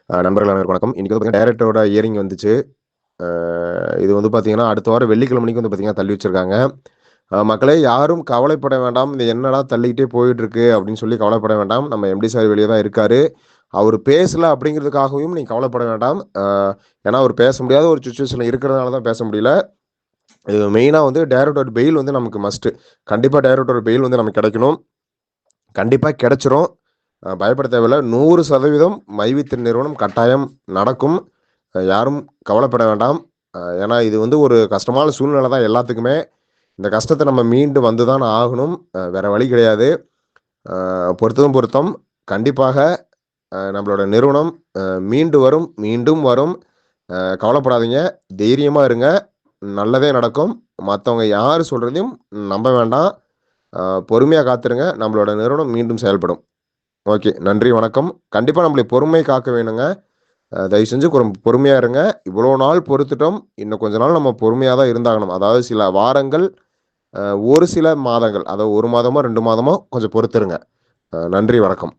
நண்பர்கள் அனைவருக்கும் வணக்கம். இன்னைக்கு வந்து பார்த்தீங்கன்னா, டைரக்டரோட ஹியரிங் வந்துச்சு. அ இது வந்து பார்த்தீங்கன்னா, அடுத்த வாரம் வெள்ளிக்கிழமைக்கு வந்து பார்த்தீங்கன்னா, தள்ளி வச்சிருக்காங்க. மக்களே யாரும் கவலைப்பட வேண்டாம். இது என்னடா தள்ளிக்கிட்டே போயிட்டுருக்கு அப்படின்னு சொல்லி கவலைப்பட வேண்டாம். நம்ம எம்டி சார் வெளிய தான் இருக்காரு. அவரு பேசல அப்படிங்கிறதுக்காகவும் நீங்க கவலைப்பட வேண்டாம். ஏன்னா அவரு பேச முடியாத ஒரு சிச்சுவேஷன்ல இருக்கிறதுனால தான் பேச முடியல. இது மெயினா வந்து டைரக்டரோட பெயில் வந்து நமக்கு மஸ்ட்டு. கண்டிப்பா டைரக்டரோட பெயில் வந்து நமக்கு கிடைக்கணும். கண்டிப்பா கிடைச்சிரும். பயப்பட தேவையில்ல. 100% மைவித்திரு நிறுவனம் கட்டாயம் நடக்கும். யாரும் கவலைப்பட வேண்டாம். ஏன்னா இது வந்து ஒரு கஷ்டமான சூழ்நிலை தான் எல்லாத்துக்குமே. இந்த கஷ்டத்த நம்ம மீண்டு வந்து தான் ஆகணும். வேற வழி கிடையாது. பொறுத்ததும் பொருத்தம். கண்டிப்பாக நம்மளோட நிறுவனம் மீண்டு வரும், மீண்டும் வரும். கவலைப்படாதீங்க. தைரியமா இருங்க. நல்லதே நடக்கும். மத்தவங்க யாரு சொல்றதையும் நம்ப வேண்டாம். பொறுமையா காத்திருங்க. நம்மளோட நிறுவனம் மீண்டும் செயல்படும். ஓகே. நன்றி, வணக்கம். கண்டிப்பா நம்மளுடைய பொறுமை காக்க வேணுங்க. தயவு செஞ்சு பொறுமையா இருங்க. இவ்வளோ நாள் பொறுத்துட்டோம். இன்னும் கொஞ்ச நாள் நம்ம பொறுமையா தான் இருந்தாகணும். அதாவது சில வாரங்கள், ஒரு சில மாதங்கள், அதாவது 1 மாதமோ, 2 மாதமோ கொஞ்சம் பொறுத்திருங்க. நன்றி, வணக்கம்.